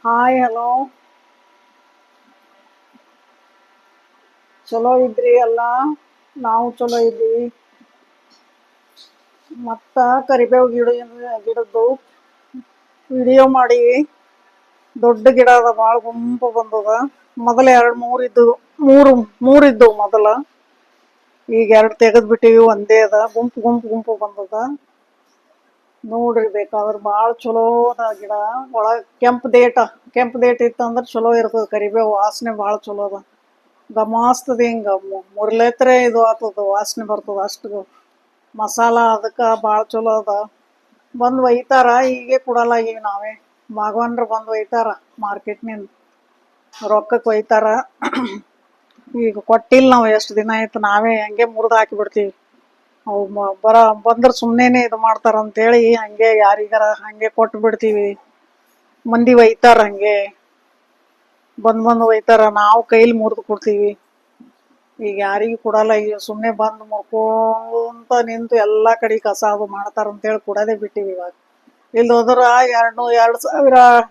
Hi hello. ಚಲೋ ಇದ್ರಿ ಎಲ್ಲ? ನಾವು ಚಲೋ ಇದ್ದೀವಿ. ಮತ್ತ ಕರಿಬೇವು ಗಿಡದ್ದು ವಿಡಿಯೋ ಮಾಡಿ. ದೊಡ್ಡ ಗಿಡ ಅದ, ಭಾಳ ಗುಂಪು ಬಂದದ. ಮೊದಲು ಎರಡು ಮೂರಿದ್ದು ಮೊದಲ. ಈಗ ಎರಡು ತೆಗೆದ್ ಬಿಟ್ಟಿವಿ, ಒಂದೇ ಅದ. ಗುಂಪು ಗುಂಪು ಗುಂಪು ಬಂದದ. ನೋಡ್ರಿ ಬೇಕಾದ್ರೆ ಭಾಳ ಚಲೋ ಅದ ಗಿಡ. ಒಳಗ್ ಕೆಂಪು ದೇಟ ಇತ್ತಂದ್ರೆ ಚಲೋ ಇರ್ತದ. ಕರಿಬೇವು ವಾಸನೆ ಭಾಳ ಚಲೋ ಅದ. ಗಮಾಸ್ತದ, ಹಿಂಗ ಮುರ್ಲೆತ್ರೆ ಇದು ಆಗ್ತದ, ವಾಸನೆ ಬರ್ತದ. ಅಷ್ಟು ಮಸಾಲ ಅದಕ್ಕ ಭಾಳ ಚಲೋ ಅದ. ಬಂದು ಒಯ್ತಾರ, ಹೀಗೆ ಕೊಡಲ್ಲ. ಈಗ ನಾವೇ ಭಾಗವನ್ರು ಬಂದು ಒಯ್ತಾರ ಮಾರ್ಕೆಟ್ನಿಂದ, ರೊಕ್ಕಕ್ಕೆ ಒಯ್ತಾರ. ಈಗ ಕೊಟ್ಟಿಲ್ಲ, ನಾವು ಎಷ್ಟು ದಿನ ಆಯ್ತು. ನಾವೇ ಹಂಗೆ ಮುರಿದು ಹಾಕಿ ಬಿಡ್ತೀವಿ. ಅವು ಬಂದ್ರೆ ಸುಮ್ಮನೆ ಇದು ಮಾಡ್ತಾರ ಅಂತೇಳಿ ಹಂಗೆ ಯಾರಿಗಾರ ಹಂಗೆ ಕೊಟ್ಟು ಬಿಡ್ತೀವಿ. ಮಂದಿ ಒಯ್ತಾರ, ಹಂಗೆ ಬಂದು ಒಯ್ತಾರ. ನಾವು ಕೈಲಿ ಮುರಿದು ಕೊಡ್ತೀವಿ. ಈಗ ಯಾರಿಗೂ ಕೊಡಲ್ಲ. ಈಗ ಸುಮ್ಮನೆ ಬಂದು ಮುರ್ಕೊಂತ ನಿಂತು ಎಲ್ಲಾ ಕಡೆ ಕಸ ಅದು ಮಾಡ್ತಾರ ಅಂತೇಳಿ ಕೊಡೋದೇ ಬಿಟ್ಟಿವಿ ಇವಾಗ. ಇಲ್ಲಿ ಹೋದ್ರ 2,000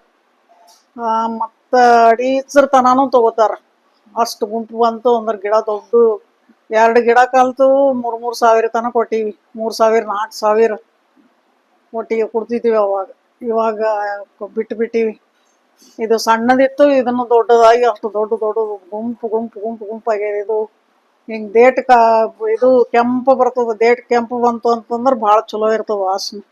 ಮತ್ತ ಅಡೀಚರ್ ತನಾನು ತಗೋತಾರ. ಅಷ್ಟು ಗುಂಪು ಬಂತು ಅಂದ್ರೆ ಗಿಡ ದೊಡ್ಡ. 2 ಗಿಡ ಕಲ್ತು 3,000 ಸಾವಿರ ತನಕ ಕೊಟ್ಟಿವಿ. 3,000 4,000 ಒಟ್ಟಿಗೆ ಕೊಡ್ತಿದ್ವಿ ಅವಾಗ. ಇವಾಗ ಬಿಟ್ಟಿವಿ. ಇದು ಸಣ್ಣದಿತ್ತು, ಇದನ್ನು ದೊಡ್ಡದಾಗಿ ಅಷ್ಟು ದೊಡ್ಡ ಗುಂಪು ಗುಂಪು ಗುಂಪು ಗುಂಪಾಗ್ಯದ. ಇದು ಹಿಂಗ್ ಇದು ಕೆಂಪು ಬರ್ತದ. ಕೆಂಪು ಬಂತು ಅಂತಂದ್ರೆ ಭಾಳ ಚಲೋ ಇರ್ತದ ವಾಸನೆ.